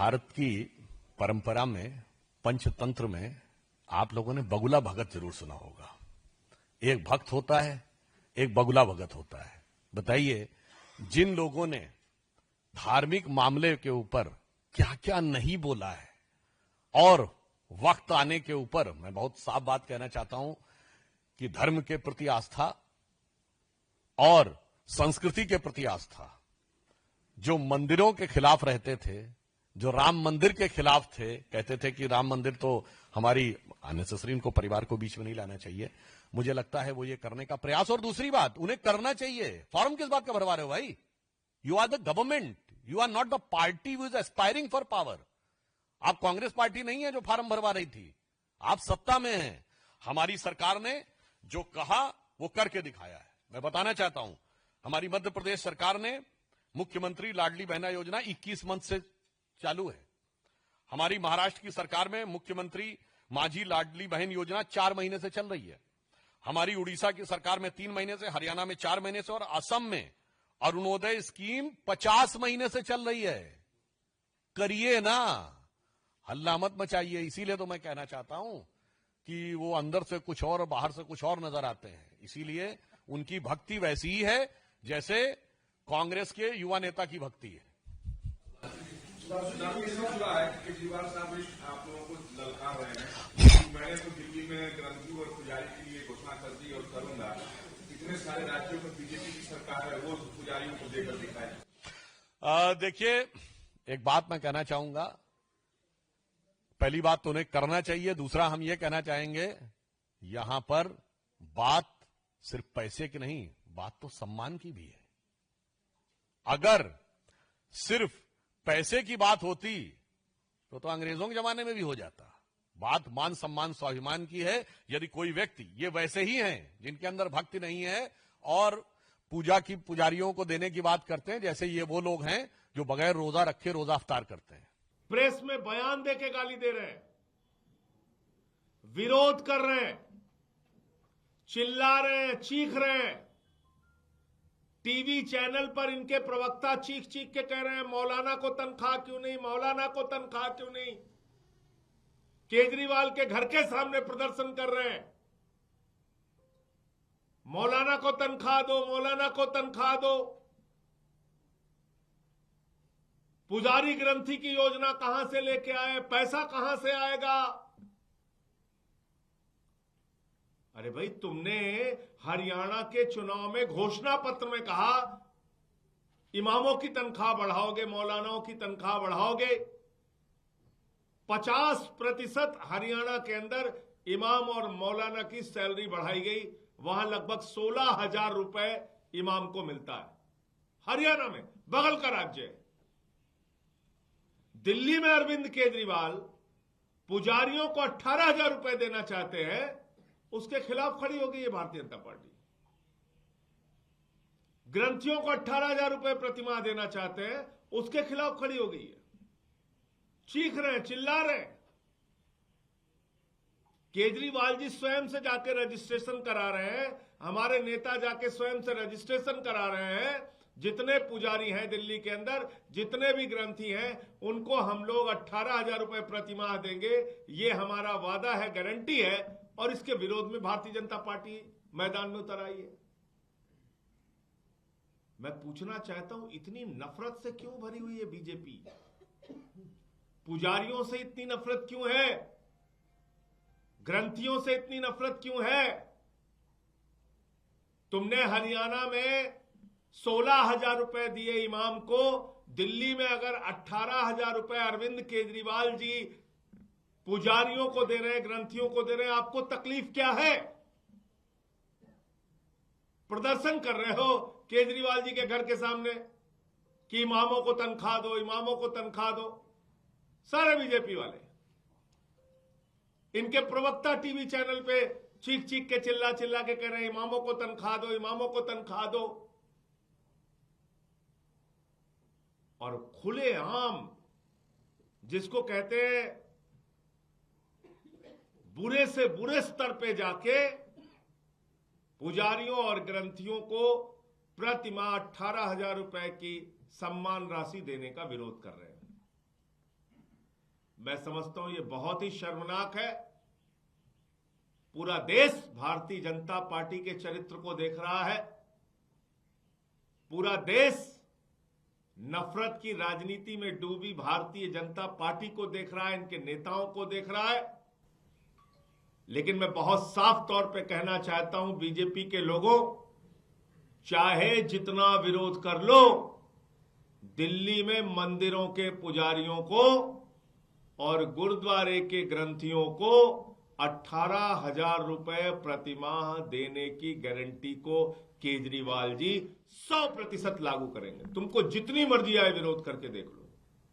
भारत की परंपरा में, पंचतंत्र में आप लोगों ने बगुला भगत जरूर सुना होगा। एक भक्त होता है, एक बगुला भगत होता है। बताइए, जिन लोगों ने धार्मिक मामले के ऊपर क्या क्या नहीं बोला है, और वक्त आने के ऊपर मैं बहुत साफ बात कहना चाहता हूं कि धर्म के प्रति आस्था और संस्कृति के प्रति आस्था, जो मंदिरों के खिलाफ रहते थे, जो राम मंदिर के खिलाफ थे, कहते थे कि राम मंदिर तो हमारी अननेसेसरी, इनको परिवार को बीच में नहीं लाना चाहिए। मुझे लगता है वो ये करने का प्रयास, और दूसरी बात, उन्हें करना चाहिए। फॉर्म किस बात का भरवा रहे हो भाई? You are the government, you are not the party who is aspiring for power. आप कांग्रेस पार्टी नहीं है जो फॉर्म भरवा रही थी, आप सत्ता में हैं। हमारी सरकार ने जो कहा वो करके दिखाया है। मैं बताना चाहता हूं, हमारी मध्य प्रदेश सरकार ने मुख्यमंत्री लाडली बहना योजना 21 मंथ से चालू है। हमारी महाराष्ट्र की सरकार में मुख्यमंत्री माझी लाडली बहन योजना 4 महीने से चल रही है। हमारी उड़ीसा की सरकार में 3 महीने से, हरियाणा में 4 महीने से, और असम में अरुणोदय स्कीम 50 महीने से चल रही है। करिए ना, हल्ला मत मचाइए। इसीलिए तो मैं कहना चाहता हूं कि वो अंदर से कुछ और बाहर से कुछ और नजर आते हैं। इसीलिए उनकी भक्ति वैसी ही है जैसे कांग्रेस के युवा नेता की भक्ति है। केजरीवाल साहब आप लोगों को ललकार रहे हैं, मैंने तो दिल्ली में ग्रंथी और पुजारी के लिए घोषणा कर दी और करूंगा। इतने सारे राज्यों में बीजेपी की सरकार है, वो पुजारियों को देकर दिखाए। देखिए, एक बात मैं कहना चाहूंगा। पहली बात तो उन्हें करना चाहिए। दूसरा, हम ये कहना चाहेंगे, यहां पर बात सिर्फ पैसे की नहीं, बात तो सम्मान की भी है। अगर सिर्फ पैसे की बात होती तो अंग्रेजों के जमाने में भी हो जाता। बात मान सम्मान स्वाभिमान की है। यदि कोई व्यक्ति, ये वैसे ही हैं जिनके अंदर भक्ति नहीं है और पूजा की पुजारियों को देने की बात करते हैं, जैसे ये वो लोग हैं जो बगैर रोजा रखे रोजा अफ्तार करते हैं। प्रेस में बयान देके गाली दे रहे हैं, विरोध कर रहे हैं, चिल्ला रहे हैं, चीख रहे हैं। टीवी चैनल पर इनके प्रवक्ता चीख चीख के कह रहे हैं, मौलाना को तनख्वाह क्यों नहीं, मौलाना को तनख्वाह क्यों नहीं। केजरीवाल के घर के सामने प्रदर्शन कर रहे हैं, मौलाना को तनख्वाह दो, मौलाना को तनख्वाह दो। पुजारी ग्रंथी की योजना कहां से लेके आए, पैसा कहां से आएगा? अरे भाई, तुमने हरियाणा के चुनाव में घोषणा पत्र में कहा इमामों की तनख्वाह बढ़ाओगे, मौलानाओं की तनख्वाह बढ़ाओगे। 50% हरियाणा के अंदर इमाम और मौलाना की सैलरी बढ़ाई गई। वहां लगभग 16,000 रुपए इमाम को मिलता है, हरियाणा में, बगल का राज्य है। दिल्ली में अरविंद केजरीवाल पुजारियों को 18,000 रुपए देना चाहते हैं, उसके खिलाफ खड़ी हो गई है भारतीय जनता पार्टी। ग्रंथियों को 18,000 रुपए प्रतिमाह देना चाहते हैं, उसके खिलाफ खड़ी हो गई है। चीख रहे हैं, चिल्ला रहे हैं। केजरीवाल जी स्वयं से जाके रजिस्ट्रेशन करा रहे हैं, हमारे नेता जाके स्वयं से रजिस्ट्रेशन करा रहे हैं। जितने पुजारी हैं दिल्ली के अंदर, जितने भी ग्रंथी हैं, उनको हम लोग 18,000 रुपए प्रतिमाह देंगे, ये हमारा वादा है, गारंटी है। और इसके विरोध में भारतीय जनता पार्टी मैदान में उतर आई है। मैं पूछना चाहता हूं, इतनी नफरत से क्यों भरी हुई है बीजेपी? पुजारियों से इतनी नफरत क्यों है? ग्रंथियों से इतनी नफरत क्यों है? तुमने हरियाणा में 16,000 रुपए दिए इमाम को, दिल्ली में अगर 18,000 रुपए अरविंद केजरीवाल जी पुजारियों को दे रहे हैं, ग्रंथियों को दे रहे हैं, आपको तकलीफ क्या है? प्रदर्शन कर रहे हो केजरीवाल जी के घर के सामने कि इमामों को तनख्वाह दो, इमामों को तनख्वाह दो। सारे बीजेपी वाले, इनके प्रवक्ता टीवी चैनल पे चीख चीख के, चिल्ला चिल्ला के कह रहे हैं, इमामों को तनख्वाह दो, इमामों को तनख्वाह दो। और खुलेआम, जिसको कहते हैं बुरे से बुरे स्तर पे जाके पुजारियों और ग्रंथियों को प्रतिमाह 18,000 रुपए की सम्मान राशि देने का विरोध कर रहे हैं। मैं समझता हूं ये बहुत ही शर्मनाक है। पूरा देश भारतीय जनता पार्टी के चरित्र को देख रहा है। पूरा देश नफरत की राजनीति में डूबी भारतीय जनता पार्टी को देख रहा है, इनके नेताओं को देख रहा है। लेकिन मैं बहुत साफ तौर पे कहना चाहता हूं बीजेपी के लोगों, चाहे जितना विरोध कर लो, दिल्ली में मंदिरों के पुजारियों को और गुरुद्वारे के ग्रंथियों को 18,000 रुपए प्रतिमाह देने की गारंटी को केजरीवाल जी 100% लागू करेंगे। तुमको जितनी मर्जी आए विरोध करके देख लो।